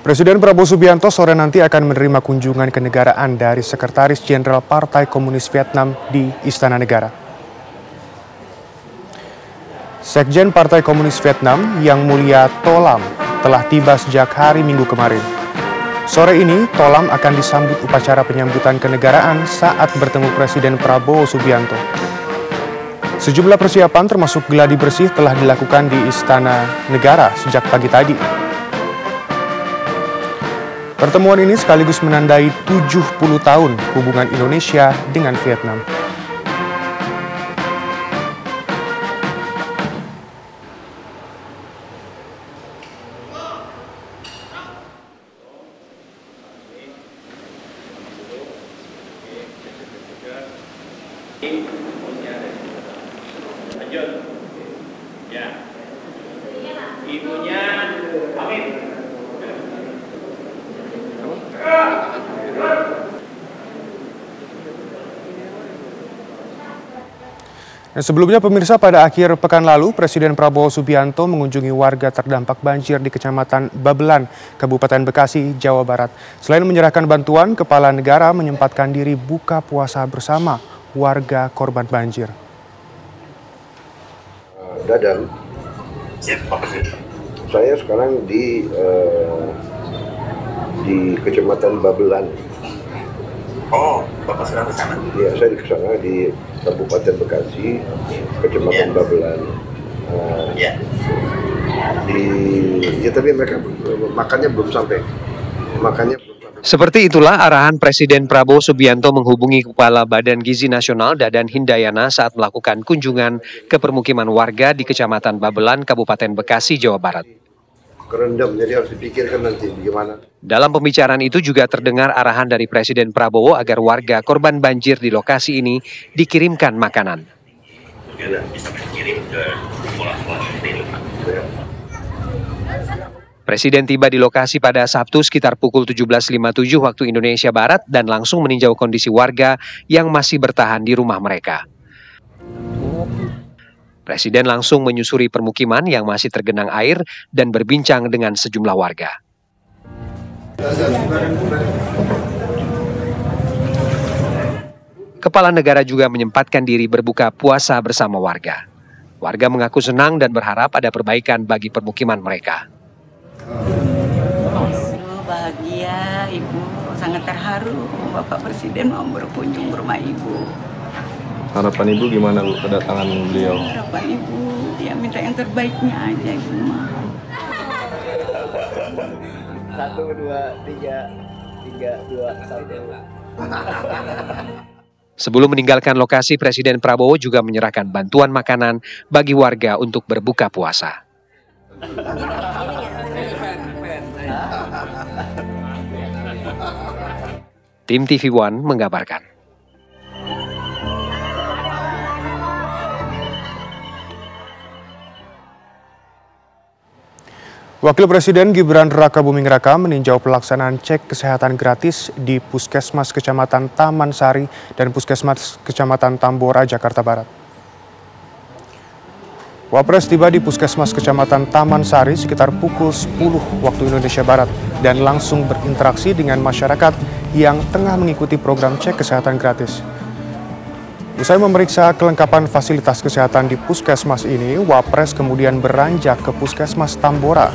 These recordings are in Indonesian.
Presiden Prabowo Subianto sore nanti akan menerima kunjungan kenegaraan dari Sekretaris Jenderal Partai Komunis Vietnam di Istana Negara. Sekjen Partai Komunis Vietnam, Yang Mulia To Lam, telah tiba sejak hari Minggu kemarin. Sore ini, To Lam akan disambut upacara penyambutan kenegaraan saat bertemu Presiden Prabowo Subianto. Sejumlah persiapan termasuk gladi bersih telah dilakukan di Istana Negara sejak pagi tadi. Pertemuan ini sekaligus menandai 70 tahun hubungan Indonesia dengan Vietnam. Lanjut. Ya. Ibunya Amin. Sebelumnya pemirsa, pada akhir pekan lalu Presiden Prabowo Subianto mengunjungi warga terdampak banjir di Kecamatan Babelan, Kabupaten Bekasi, Jawa Barat. Selain menyerahkan bantuan, Kepala Negara menyempatkan diri buka puasa bersama warga korban banjir. Dadan, saya sekarang di Kecamatan Babelan. Oh, Bapak sedang ke sana? Ya, saya di sana di Kabupaten Bekasi, Kecamatan Babelan. Tapi mereka makannya belum sampai. Seperti itulah arahan Presiden Prabowo Subianto menghubungi Kepala Badan Gizi Nasional Dadan Hindayana saat melakukan kunjungan ke permukiman warga di Kecamatan Babelan, Kabupaten Bekasi, Jawa Barat. Kerendam, jadi harus dipikirkan nanti bagaimana. Dalam pembicaraan itu juga terdengar arahan dari Presiden Prabowo agar warga korban banjir di lokasi ini dikirimkan makanan. Presiden tiba di lokasi pada Sabtu sekitar pukul 17.57 waktu Indonesia Barat dan langsung meninjau kondisi warga yang masih bertahan di rumah mereka. Presiden langsung menyusuri permukiman yang masih tergenang air dan berbincang dengan sejumlah warga. Kepala negara juga menyempatkan diri berbuka puasa bersama warga. Warga mengaku senang dan berharap ada perbaikan bagi permukiman mereka. Bahagia, Ibu sangat terharu Bapak Presiden mau berkunjung ke rumah Ibu. Harapan Ibu gimana Bu kedatangan beliau? Harapan Ibu ya minta yang terbaiknya aja Ibu mah. 1, 2, 3, 2, 1. Sebelum meninggalkan lokasi, Presiden Prabowo juga menyerahkan bantuan makanan bagi warga untuk berbuka puasa. Tim TV One mengabarkan. Wakil Presiden Gibran Rakabuming Raka meninjau pelaksanaan cek kesehatan gratis di Puskesmas Kecamatan Taman Sari dan Puskesmas Kecamatan Tambora, Jakarta Barat. Wapres tiba di Puskesmas Kecamatan Taman Sari sekitar pukul 10 waktu Indonesia Barat dan langsung berinteraksi dengan masyarakat yang tengah mengikuti program cek kesehatan gratis. Usai memeriksa kelengkapan fasilitas kesehatan di Puskesmas ini, Wapres kemudian beranjak ke Puskesmas Tambora.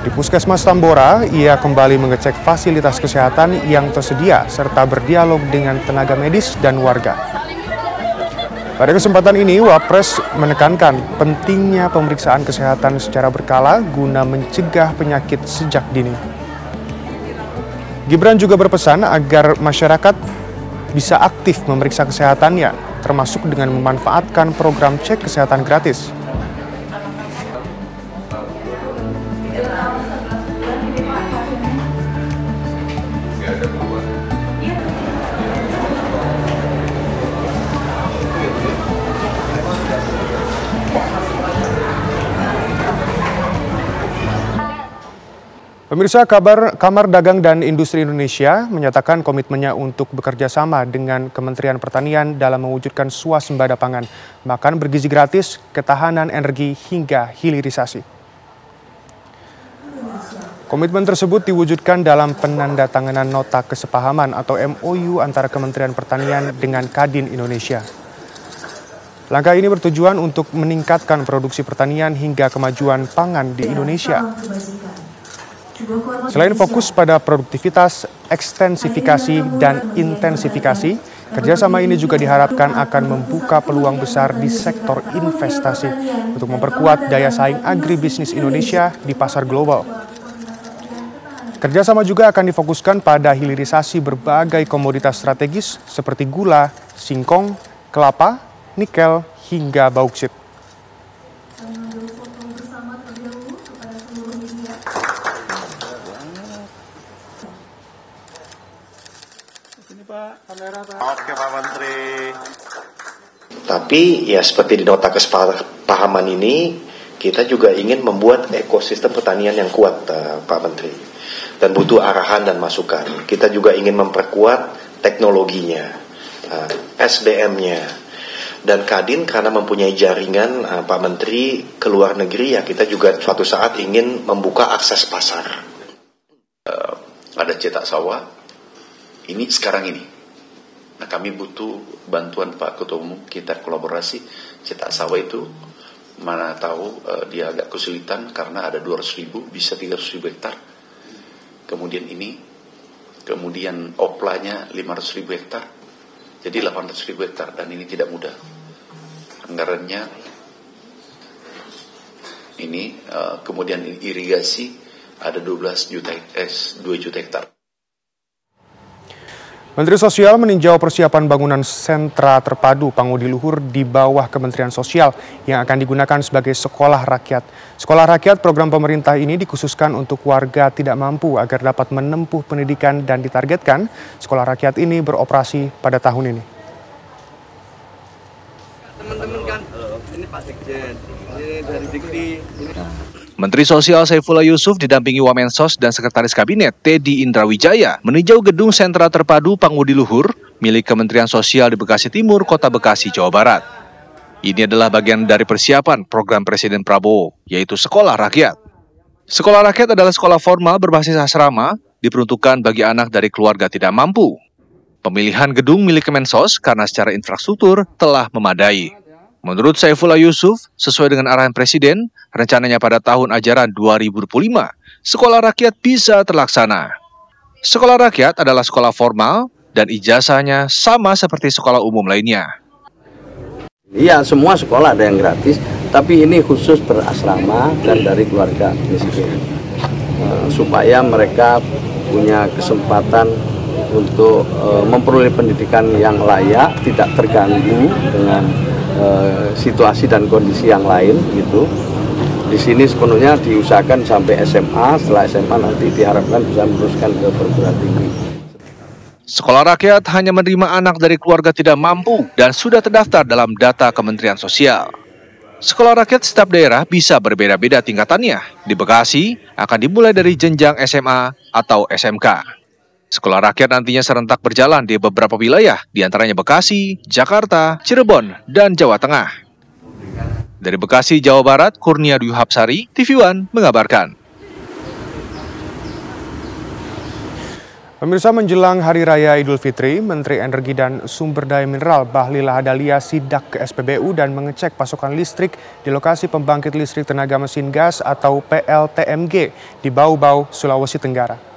Di Puskesmas Tambora, ia kembali mengecek fasilitas kesehatan yang tersedia serta berdialog dengan tenaga medis dan warga. Pada kesempatan ini, Wapres menekankan pentingnya pemeriksaan kesehatan secara berkala guna mencegah penyakit sejak dini. Gibran juga berpesan agar masyarakat bisa aktif memeriksa kesehatannya, termasuk dengan memanfaatkan program cek kesehatan gratis. Pemirsa, Kamar Dagang dan Industri Indonesia menyatakan komitmennya untuk bekerja sama dengan Kementerian Pertanian dalam mewujudkan swasembada pangan, makan bergizi gratis, ketahanan energi hingga hilirisasi. Komitmen tersebut diwujudkan dalam penandatanganan nota kesepahaman atau MOU antara Kementerian Pertanian dengan Kadin Indonesia. Langkah ini bertujuan untuk meningkatkan produksi pertanian hingga kemajuan pangan di Indonesia. Selain fokus pada produktivitas, ekstensifikasi, dan intensifikasi, kerjasama ini juga diharapkan akan membuka peluang besar di sektor investasi untuk memperkuat daya saing agribisnis Indonesia di pasar global. Kerjasama juga akan difokuskan pada hilirisasi berbagai komoditas strategis seperti gula, singkong, kelapa, nikel, hingga bauksit. Oke Pak Menteri. Tapi ya seperti di nota kesepahaman ini, kita juga ingin membuat ekosistem pertanian yang kuat, Pak Menteri. Dan butuh arahan dan masukan. Kita juga ingin memperkuat teknologinya, SDM-nya. Dan Kadin karena mempunyai jaringan, Pak Menteri, ke luar negeri, ya kita juga suatu saat ingin membuka akses pasar. Ada cetak sawah, ini sekarang ini. Nah kami butuh bantuan Pak Ketua Umum, kita kolaborasi. Cetak sawah itu mana tahu dia agak kesulitan karena ada 200.000, bisa 300.000 hektar. Kemudian kemudian oplanya 500.000 hektar, jadi 800.000 hektar, dan ini tidak mudah. Anggarannya ini, kemudian irigasi ada 2 juta hektar. Menteri Sosial meninjau persiapan bangunan sentra terpadu Pangudi Luhur di bawah Kementerian Sosial yang akan digunakan sebagai sekolah rakyat. Sekolah rakyat program pemerintah ini dikhususkan untuk warga tidak mampu agar dapat menempuh pendidikan dan ditargetkan sekolah rakyat ini beroperasi pada tahun ini. Teman-teman kan, ini Pak Sekjen, ini dari Dikti, ini. Menteri Sosial Saifullah Yusuf didampingi Wamensos dan Sekretaris Kabinet Teddy Indrawijaya meninjau gedung sentra terpadu Pangudi Luhur milik Kementerian Sosial di Bekasi Timur, Kota Bekasi, Jawa Barat. Ini adalah bagian dari persiapan program Presiden Prabowo, yaitu Sekolah Rakyat. Sekolah Rakyat adalah sekolah formal berbasis asrama diperuntukkan bagi anak dari keluarga tidak mampu. Pemilihan gedung milik Kemensos karena secara infrastruktur telah memadai. Menurut Saifullah Yusuf, sesuai dengan arahan Presiden, rencananya pada tahun ajaran 2025, sekolah rakyat bisa terlaksana. Sekolah rakyat adalah sekolah formal dan ijazahnya sama seperti sekolah umum lainnya. Iya, semua sekolah ada yang gratis, tapi ini khusus berasrama dan dari keluarga miskin. Supaya mereka punya kesempatan untuk memperoleh pendidikan yang layak, tidak terganggu dengan situasi dan kondisi yang lain gitu. Di sini sepenuhnya diusahakan sampai SMA, setelah SMA nanti diharapkan bisa meneruskan ke perguruan tinggi. Sekolah rakyat hanya menerima anak dari keluarga tidak mampu dan sudah terdaftar dalam data Kementerian Sosial. Sekolah rakyat setiap daerah bisa berbeda-beda tingkatannya. Di Bekasi akan dimulai dari jenjang SMA atau SMK. Sekolah rakyat nantinya serentak berjalan di beberapa wilayah, diantaranya Bekasi, Jakarta, Cirebon, dan Jawa Tengah. Dari Bekasi, Jawa Barat, Kurnia Dwi Hapsari, TV One mengabarkan. Pemirsa, menjelang Hari Raya Idul Fitri, Menteri Energi dan Sumber Daya Mineral Bahlil Lahadalia sidak ke SPBU dan mengecek pasokan listrik di lokasi pembangkit listrik tenaga mesin gas atau PLTMG di Bau-Bau, Sulawesi Tenggara.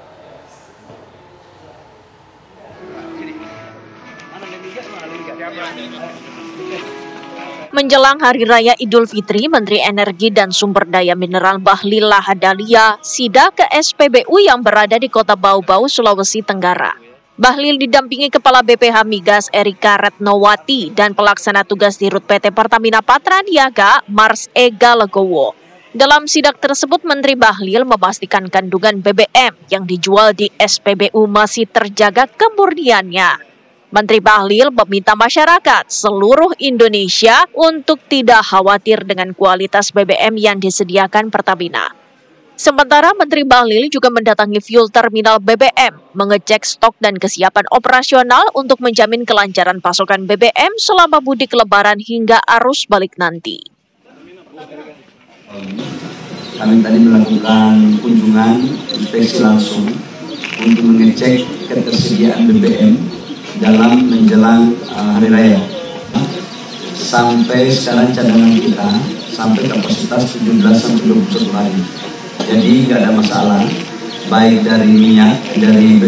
Menjelang Hari Raya Idul Fitri, Menteri Energi dan Sumber Daya Mineral Bahlil Lahadalia sidak ke SPBU yang berada di Kota Bau-Bau, Sulawesi Tenggara. Bahlil didampingi Kepala BPH Migas Erika Retnowati dan Pelaksana Tugas Dirut PT Pertamina Patra Niaga Mars Ega Legowo. Dalam sidak tersebut, Menteri Bahlil memastikan kandungan BBM yang dijual di SPBU masih terjaga kemurniannya. Menteri Bahlil meminta masyarakat seluruh Indonesia untuk tidak khawatir dengan kualitas BBM yang disediakan Pertamina. Sementara Menteri Bahlil juga mendatangi fuel terminal BBM, mengecek stok dan kesiapan operasional untuk menjamin kelancaran pasokan BBM selama mudik Lebaran hingga arus balik nanti. kami tadi melakukan kunjungan inspeksi langsung untuk mengecek ketersediaan BBM dalam menjelang Hari Raya. Sampai sekarang cadangan kita sampai kapasitas 17-21 hari. Jadi nggak ada masalah, baik dari minyak, dari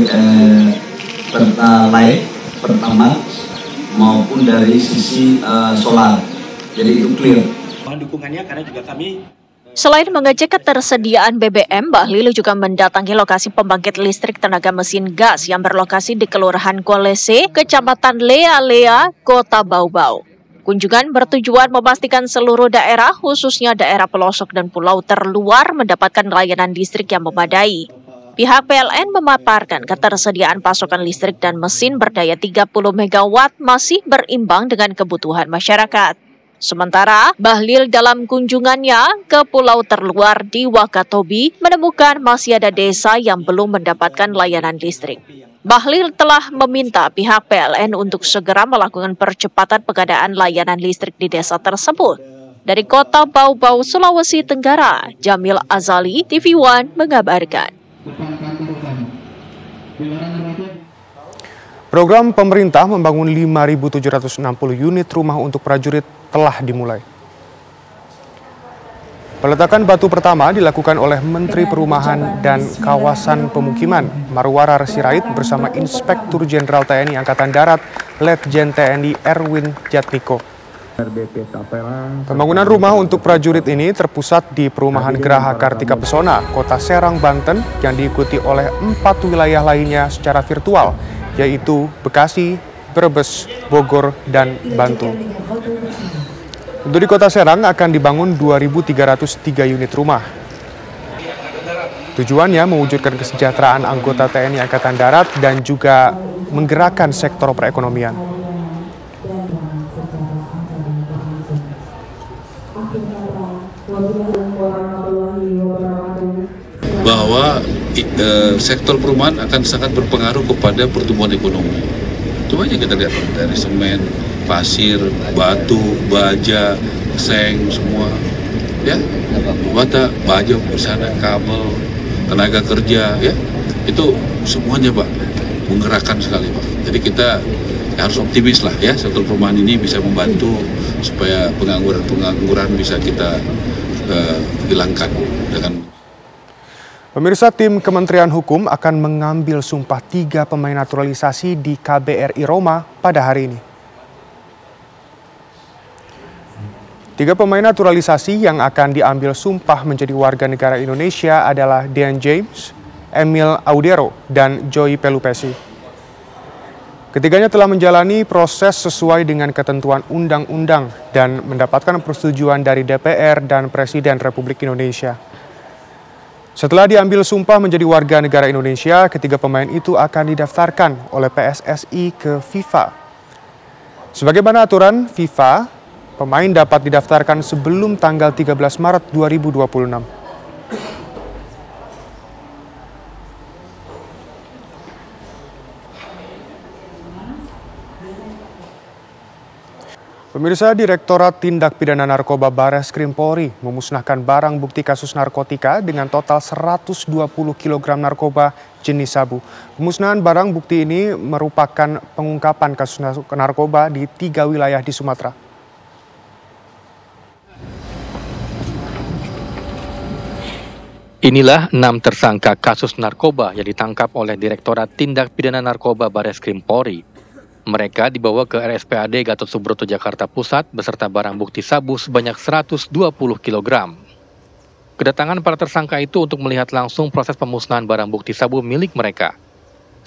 Pertalite, Pertamax, maupun dari sisi solar. Jadi itu clear. Dukungannya karena juga kami Selain mengecek ketersediaan BBM, Bahlil juga mendatangi lokasi pembangkit listrik tenaga mesin gas yang berlokasi di Kelurahan Kolese, Kecamatan Lea-Lea, Kota Bau-Bau. Kunjungan bertujuan memastikan seluruh daerah, khususnya daerah pelosok dan pulau terluar, mendapatkan layanan listrik yang memadai. Pihak PLN memaparkan ketersediaan pasokan listrik dan mesin berdaya 30 MW masih berimbang dengan kebutuhan masyarakat. Sementara, Bahlil dalam kunjungannya ke pulau terluar di Wakatobi menemukan masih ada desa yang belum mendapatkan layanan listrik. Bahlil telah meminta pihak PLN untuk segera melakukan percepatan pengadaan layanan listrik di desa tersebut. Dari Kota Bau-Bau, Sulawesi Tenggara, Jamil Azali, TV One mengabarkan. Program pemerintah membangun 5.760 unit rumah untuk prajurit telah dimulai. Peletakan batu pertama dilakukan oleh Menteri Perumahan dan Kawasan Pemukiman Marwarar Sirait bersama Inspektur Jenderal TNI Angkatan Darat Letjen TNI Erwin Jatmiko. Pembangunan rumah untuk prajurit ini terpusat di Perumahan Geraha Kartika Pesona, Kota Serang, Banten, yang diikuti oleh 4 wilayah lainnya secara virtual, yaitu Bekasi, Brebes, Bogor, dan Bantul. Untuk di Kota Serang akan dibangun 2.303 unit rumah. Tujuannya mewujudkan kesejahteraan anggota TNI Angkatan Darat dan juga menggerakkan sektor perekonomian. Bahwa sektor perumahan akan sangat berpengaruh kepada pertumbuhan ekonomi. Coba aja kita lihat dari semen, pasir, batu, baja, seng, semua, ya, bata, baja, busana, kabel, tenaga kerja, ya, itu semuanya, Pak, menggerakkan sekali, Pak. Jadi kita harus optimis lah, ya, sektor perumahan ini bisa membantu supaya pengangguran bisa kita hilangkan dengan. Pemirsa, tim Kementerian Hukum akan mengambil sumpah 3 pemain naturalisasi di KBRI Roma pada hari ini. 3 pemain naturalisasi yang akan diambil sumpah menjadi warga negara Indonesia adalah Dean James, Emil Audero, dan Joy Pelupesi. Ketiganya telah menjalani proses sesuai dengan ketentuan undang-undang dan mendapatkan persetujuan dari DPR dan Presiden Republik Indonesia. Setelah diambil sumpah menjadi warga negara Indonesia, ketiga pemain itu akan didaftarkan oleh PSSI ke FIFA. Sebagaimana aturan FIFA, pemain dapat didaftarkan sebelum tanggal 13 Maret 2026. Pemirsa, Direktorat Tindak Pidana Narkoba Bareskrim Polri memusnahkan barang bukti kasus narkotika dengan total 120 kg narkoba jenis sabu. Pemusnahan barang bukti ini merupakan pengungkapan kasus narkoba di 3 wilayah di Sumatera. Inilah 6 tersangka kasus narkoba yang ditangkap oleh Direktorat Tindak Pidana Narkoba Bareskrim Polri. Mereka dibawa ke RSPAD Gatot Subroto Jakarta Pusat beserta barang bukti sabu sebanyak 120 kg. Kedatangan para tersangka itu untuk melihat langsung proses pemusnahan barang bukti sabu milik mereka.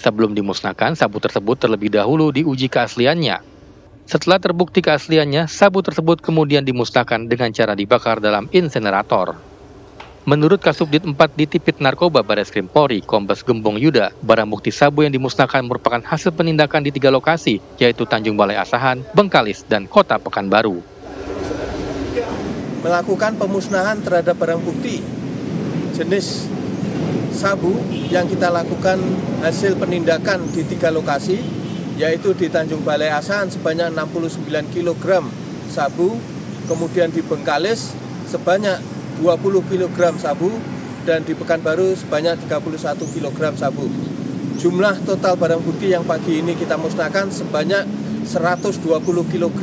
Sebelum dimusnahkan, sabu tersebut terlebih dahulu diuji keasliannya. Setelah terbukti keasliannya, sabu tersebut kemudian dimusnahkan dengan cara dibakar dalam insenerator. Menurut Kasubdit 4 Ditipit Narkoba Bareskrim Polri, Kombes Gembong Yuda, barang bukti sabu yang dimusnahkan merupakan hasil penindakan di 3 lokasi, yaitu Tanjung Balai Asahan, Bengkalis, dan Kota Pekanbaru. Melakukan pemusnahan terhadap barang bukti jenis sabu yang kita lakukan hasil penindakan di 3 lokasi, yaitu di Tanjung Balai Asahan sebanyak 69 kg sabu, kemudian di Bengkalis sebanyak 20 kg sabu dan di Pekanbaru sebanyak 31 kg sabu. Jumlah total barang bukti yang pagi ini kita musnahkan sebanyak 120 kg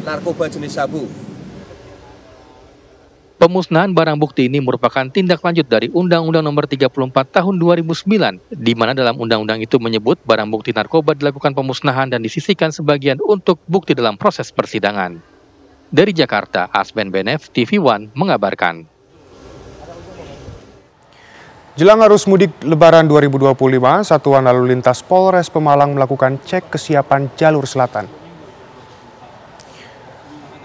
narkoba jenis sabu. Pemusnahan barang bukti ini merupakan tindak lanjut dari Undang-Undang Nomor 34 Tahun 2009, di mana dalam undang-undang itu menyebut barang bukti narkoba dilakukan pemusnahan dan disisihkan sebagian untuk bukti dalam proses persidangan. Dari Jakarta, Asben Benef, TV One mengabarkan. Jelang arus mudik Lebaran 2025, Satuan Lalu Lintas Polres Pemalang melakukan cek kesiapan jalur selatan.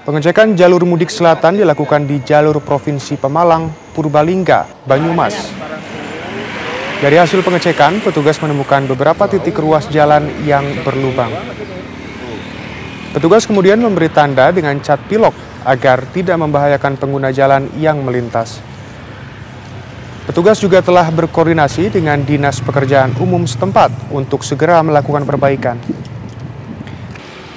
Pengecekan jalur mudik selatan dilakukan di jalur Provinsi Pemalang, Purbalingga, Banyumas. Dari hasil pengecekan, petugas menemukan beberapa titik ruas jalan yang berlubang. Petugas kemudian memberi tanda dengan cat pilok agar tidak membahayakan pengguna jalan yang melintas. Petugas juga telah berkoordinasi dengan Dinas Pekerjaan Umum setempat untuk segera melakukan perbaikan.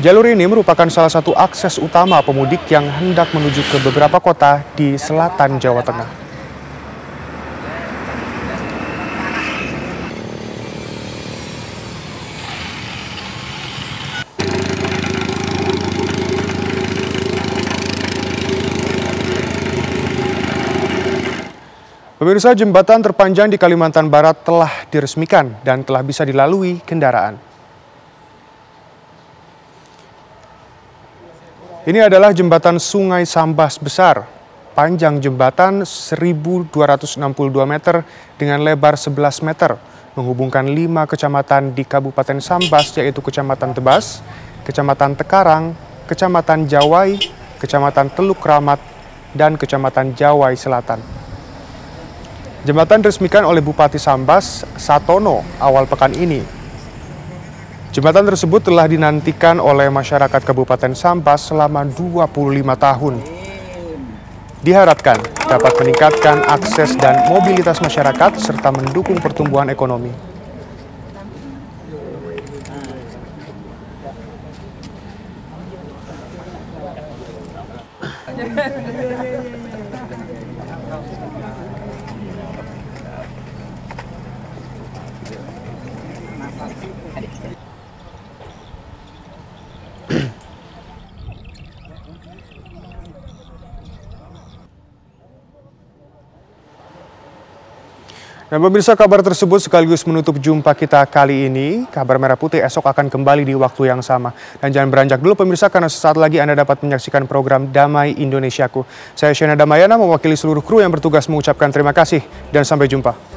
Jalur ini merupakan salah satu akses utama pemudik yang hendak menuju ke beberapa kota di selatan Jawa Tengah. Pemirsa, jembatan terpanjang di Kalimantan Barat telah diresmikan dan telah bisa dilalui kendaraan. Ini adalah jembatan Sungai Sambas Besar. Panjang jembatan 1.262 meter dengan lebar 11 meter, menghubungkan 5 kecamatan di Kabupaten Sambas, yaitu Kecamatan Tebas, Kecamatan Tekarang, Kecamatan Jawai, Kecamatan Teluk Kramat, dan Kecamatan Jawai Selatan. Jembatan diresmikan oleh Bupati Sambas, Satono, awal pekan ini. Jembatan tersebut telah dinantikan oleh masyarakat Kabupaten Sambas selama 25 tahun. Diharapkan dapat meningkatkan akses dan mobilitas masyarakat serta mendukung pertumbuhan ekonomi. Dan pemirsa, kabar tersebut sekaligus menutup jumpa kita kali ini. Kabar Merah Putih esok akan kembali di waktu yang sama. Dan jangan beranjak dulu pemirsa, karena sesaat lagi Anda dapat menyaksikan program Damai Indonesiaku. Saya Shena Damayana mewakili seluruh kru yang bertugas mengucapkan terima kasih dan sampai jumpa.